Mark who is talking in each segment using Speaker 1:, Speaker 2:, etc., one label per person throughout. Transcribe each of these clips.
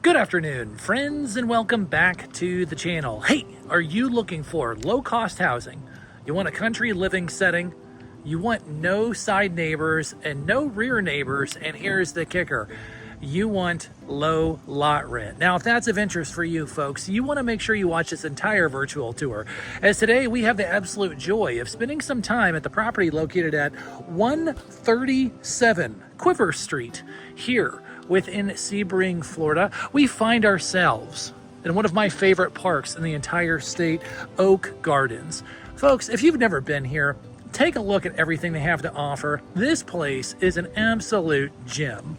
Speaker 1: Good afternoon, friends, and welcome back to the channel. Hey, are you looking for low-cost housing? You want a country living setting? You want no side neighbors and no rear neighbors, and here's the kicker. You want low lot rent. Now, if that's of interest for you folks, you want to make sure you watch this entire virtual tour, as today we have the absolute joy of spending some time at the property located at 137 Quiver Street here within Sebring, Florida. We find ourselves in one of my favorite parks in the entire state, Oak Gardens. Folks, if you've never been here, take a look at everything they have to offer. This place is an absolute gem.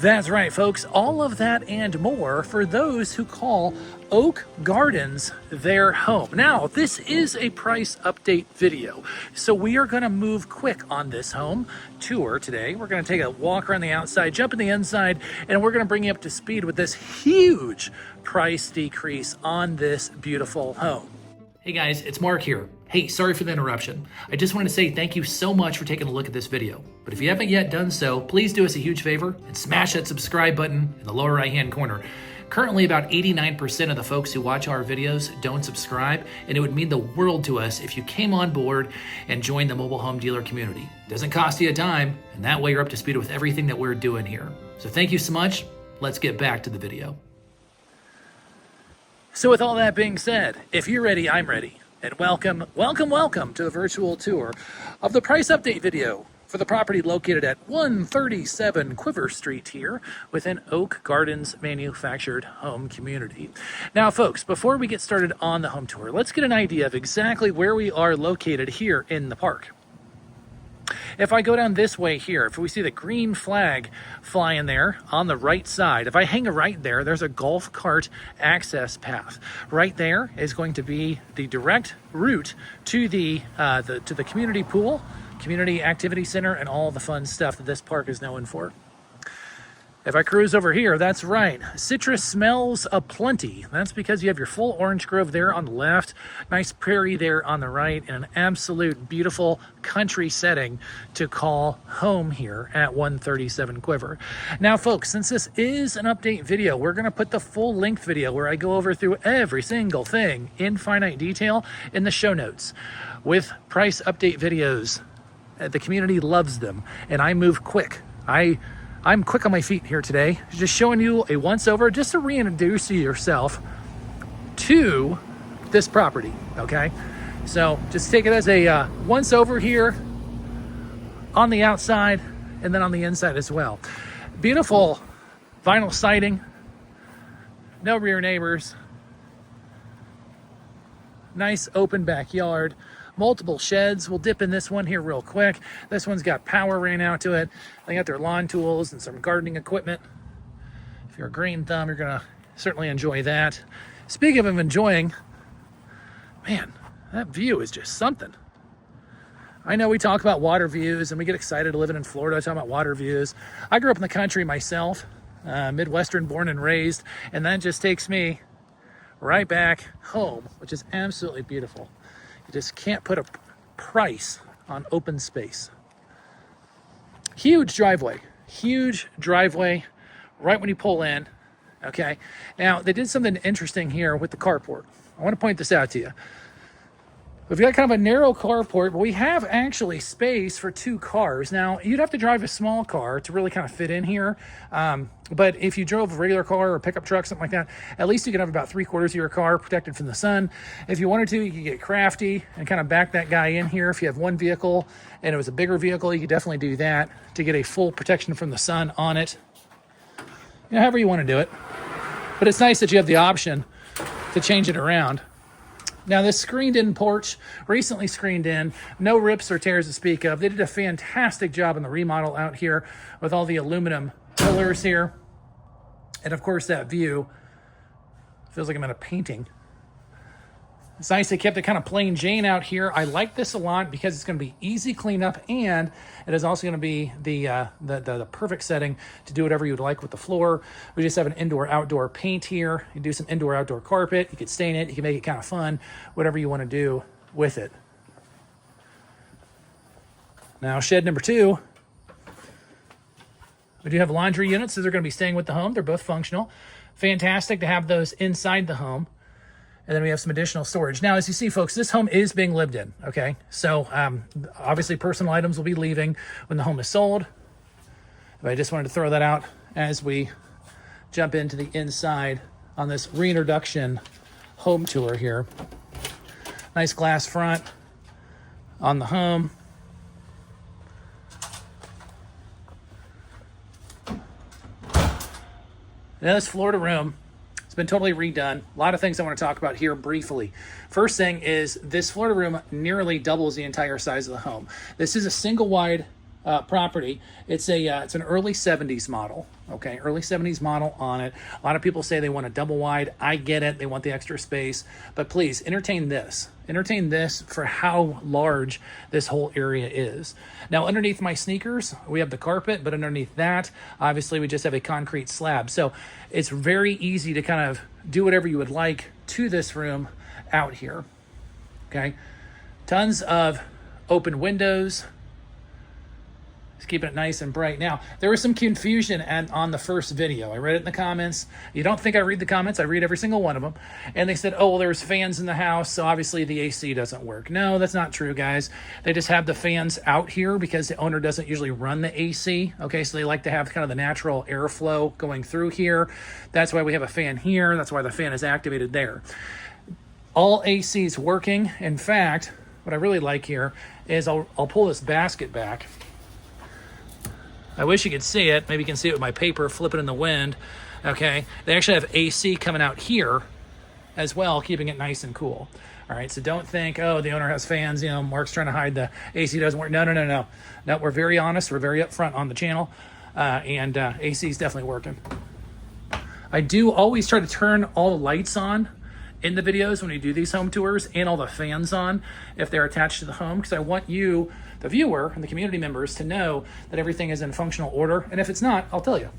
Speaker 1: That's right, folks. All of that and more for those who call Oak Gardens their home. Now, this is a price update video, so we are going to move quick on this home tour today. We're going to take a walk around the outside, jump in the inside, and we're going to bring you up to speed with this huge price decrease on this beautiful home. Hey guys, it's Mark here. Hey, sorry for the interruption. I just wanted to say thank you so much for taking a look at this video. But if you haven't yet done so, please do us a huge favor and smash that subscribe button in the lower right-hand corner. Currently, about 89% of the folks who watch our videos don't subscribe, and it would mean the world to us if you came on board and joined the mobile home dealer community. It doesn't cost you a dime, and that way you're up to speed with everything that we're doing here. So thank you so much. Let's get back to the video. So with all that being said, if you're ready, I'm ready. And welcome to the virtual tour of the price update video for the property located at 137 Quiver Street here within Oak Gardens Manufactured Home Community. Now, folks, before we get started on the home tour, let's get an idea of exactly where we are located here in the park. If I go down this way here, if we see the green flag flying there on the right side, if I hang a right there, there's a golf cart access path. Right there is going to be the direct route to the community pool, community activity center, and all the fun stuff that this park is known for. If I cruise over here, that's right, citrus smells aplenty. That's because you have your full orange grove there on the left, nice prairie there on the right, and an absolute beautiful country setting to call home here at 137 Quiver. Now, folks, since this is an update video, we're going to put the full length video where I go over through every single thing in finite detail in the show notes. With price update videos, the community loves them, and I move quick. I'm quick on my feet here today, just showing you a once-over, just to reintroduce yourself to this property, okay? So just take it as a once-over here on the outside and then on the inside as well. Beautiful vinyl siding, no rear neighbors, nice open backyard, multiple sheds. We'll dip in this one here real quick. This one's got power ran out to it. They got their lawn tools and some gardening equipment. If you're a green thumb, you're gonna certainly enjoy that. Speaking of enjoying, man, that view is just something. I know we talk about water views and we get excited living in Florida talking about water views. I grew up in the country myself, Midwestern born and raised, and that just takes me right back home, which is absolutely beautiful. You just can't put a price on open space. Huge driveway right when you pull in, okay? Now, they did something interesting here with the carport. I want to point this out to you. We've got kind of a narrow carport, but we have actually space for two cars. Now, you'd have to drive a small car to really kind of fit in here. But if you drove a regular car or a pickup truck, something like that, at least you can have about 3/4 of your car protected from the sun. If you wanted to, you could get crafty and kind of back that guy in here. If you have one vehicle and it was a bigger vehicle, you could definitely do that to get a full protection from the sun on it. You know, however you want to do it. But it's nice that you have the option to change it around. Now, this screened-in porch, recently screened in, no rips or tears to speak of. They did a fantastic job in the remodel out here with all the aluminum pillars here. And, of course, that view feels like I'm in a painting. It's nice they kept it kind of plain Jane out here. I like this a lot because it's going to be easy cleanup, and it is also going to be the perfect setting to do whatever you would like with the floor. We just have an indoor-outdoor paint here. You can do some indoor-outdoor carpet. You could stain it. You can make it kind of fun, whatever you want to do with it. Now, shed number 2. We do have laundry units, so they're going to be staying with the home. They're both functional. Fantastic to have those inside the home. And then we have some additional storage. Now, as you see, folks, this home is being lived in, okay? So, obviously, personal items will be leaving when the home is sold. But I just wanted to throw that out as we jump into the inside on this reintroduction home tour here. Nice glass front on the home. Now, this Florida room, it's been totally redone. A lot of things I want to talk about here briefly. First thing is this Florida room nearly doubles the entire size of the home. This is a single wide property. It's an early 70s model. Okay, early 70s model on it. A lot of people say they want a double wide. I get it. They want the extra space. But please entertain this. Entertain this for how large this whole area is. Now, underneath my sneakers, we have the carpet, but underneath that, obviously, we just have a concrete slab. So it's very easy to kind of do whatever you would like to this room out here. Okay, tons of open windows. Just keeping it nice and bright. Now, there was some confusion on the first video. I read it in the comments. You don't think I read the comments? I read every single one of them. And they said, oh, well, there's fans in the house, so obviously the AC doesn't work. No, that's not true, guys. They just have the fans out here because the owner doesn't usually run the AC. Okay, so they like to have kind of the natural airflow going through here. That's why we have a fan here. That's why the fan is activated there. All AC is working. In fact, what I really like here is I'll pull this basket back. I wish you could see it. Maybe you can see it with my paper flipping in the wind. Okay, they actually have AC coming out here as well, keeping it nice and cool. All right, so don't think, oh, the owner has fans, you know, Mark's trying to hide the AC doesn't work. No. No, we're very honest. We're very upfront on the channel, and AC is definitely working. I do always try to turn all the lights on in the videos when we do these home tours and all the fans on if they're attached to the home, because I want you, the viewer and the community members, to know that everything is in functional order. And if it's not, I'll tell you.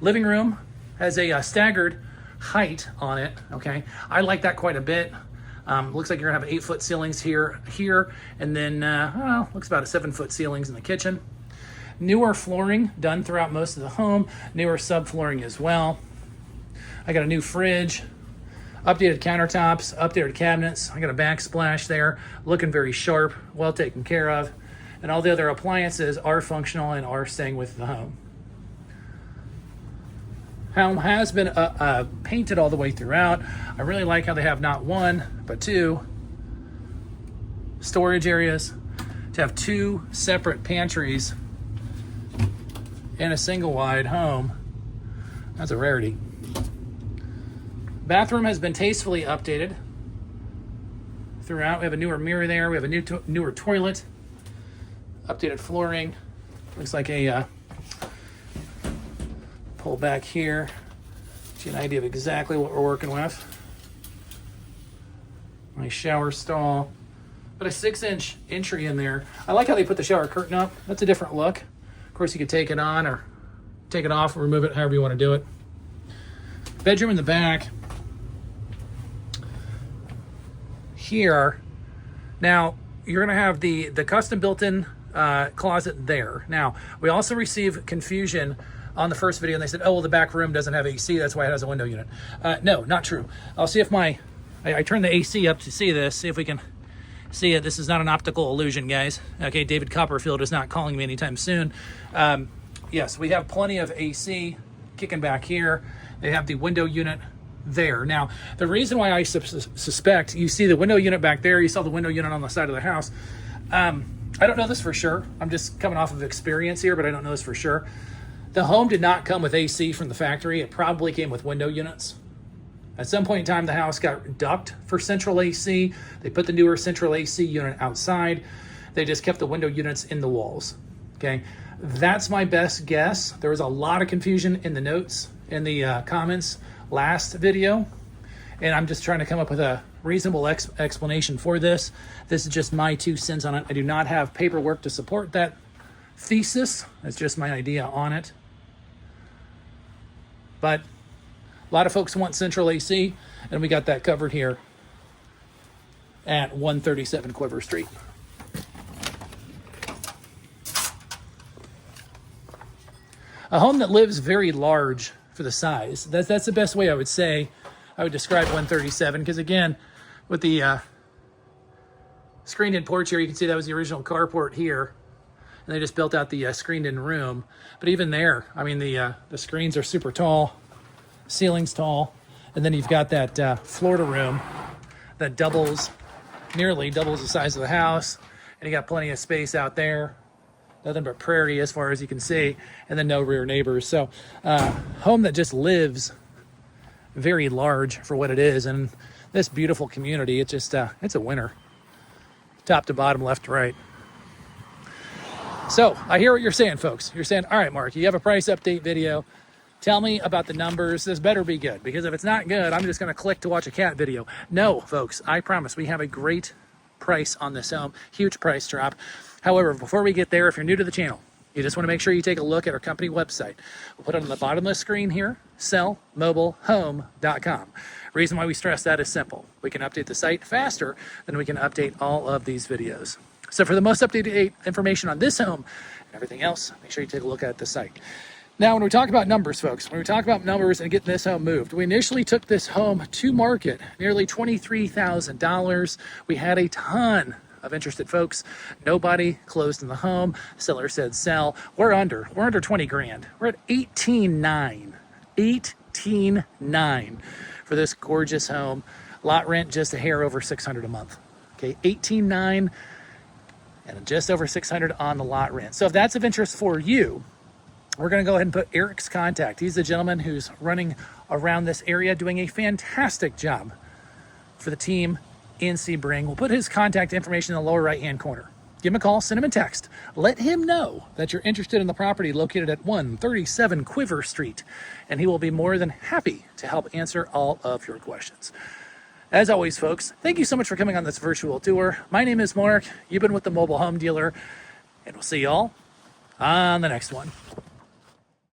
Speaker 1: Living room has a staggered height on it. Okay, I like that quite a bit. Looks like you're gonna have 8-foot ceilings here, and then looks about a 7-foot ceilings in the kitchen. Newer flooring done throughout most of the home. Newer subflooring as well. I got a new fridge, updated countertops, updated cabinets. I got a backsplash there, looking very sharp, well taken care of. And all the other appliances are functional and are staying with the home. Home has been painted all the way throughout. I really like how they have not 1, but 2 storage areas, to have 2 separate pantries in a single wide home. That's a rarity. Bathroom has been tastefully updated throughout. We have a newer mirror there. We have a newer toilet, updated flooring. Looks like a pull back here, get you an idea of exactly what we're working with. Nice shower stall, but a 6-inch entry in there. I like how they put the shower curtain up. That's a different look. Of course, you could take it on or take it off or remove it, however you want to do it. Bedroom in the back here. Now, you're going to have the custom built-in closet there. Now, we also received confusion on the first video, and they said, oh, well, the back room doesn't have AC, that's why it has a window unit. No, not true. I'll see if I turn the AC up to see this, see if we can see it. This is not an optical illusion, guys. Okay, David Copperfield is not calling me anytime soon. Yes, we have plenty of AC kicking back here. They have the window unit there. Now, the reason why I suspect, you see the window unit back there, you saw the window unit on the side of the house. I don't know this for sure. I'm just coming off of experience here, but I don't know this for sure. The home did not come with AC from the factory. It probably came with window units. At some point in time, the house got duct for central AC. They put the newer central AC unit outside. They just kept the window units in the walls. Okay. That's my best guess. There was a lot of confusion in the notes, in the comments last video, and I'm just trying to come up with a reasonable explanation for this. This is just my 2 cents on it. I do not have paperwork to support that thesis. It's just my idea on it. But a lot of folks want central AC, and we got that covered here at 137 Quiver Street. A home that lives very large for the size. That's the best way I would say. I would describe 137, because again, with the screened-in porch here, you can see that was the original carport here, and they just built out the screened-in room. But even there, I mean, the screens are super tall, ceiling's tall, and then you've got that Florida room that nearly doubles the size of the house, and you got plenty of space out there. Nothing but prairie as far as you can see, and then no rear neighbors. So home that just lives very large for what it is. And this beautiful community, it's just it's a winner, top to bottom, left to right. So I hear what you're saying, folks. You're saying, all right, Mark, you have a price update video. Tell me about the numbers. This better be good, because if it's not good, I'm just going to click to watch a cat video. No, folks, I promise we have a great price on this home. Huge price drop. However, before we get there, if you're new to the channel, you just want to make sure you take a look at our company website. We'll put it on the bottom of the screen here, sellmobilehome.com. Reason why we stress that is simple. We can update the site faster than we can update all of these videos. So for the most up-to-date information on this home and everything else, make sure you take a look at the site. Now, when we talk about numbers, folks, when we talk about numbers and getting this home moved, we initially took this home to market, nearly $23,000. We had a ton of interested folks. Nobody closed in the home. Seller said sell. We're under 20 grand. We're at 18.9. 18.9 for this gorgeous home. Lot rent just a hair over $600 a month. Okay, 18.9 and just over $600 on the lot rent. So if that's of interest for you, we're going to go ahead and put Eric's contact. He's the gentleman who's running around this area, doing a fantastic job for the team in Sebring. We'll put his contact information in the lower right-hand corner. Give him a call, send him a text. Let him know that you're interested in the property located at 137 Quiver Street, and he will be more than happy to help answer all of your questions. As always, folks, thank you so much for coming on this virtual tour. My name is Mark. You've been with the Mobile Home Dealer, and we'll see y'all on the next one.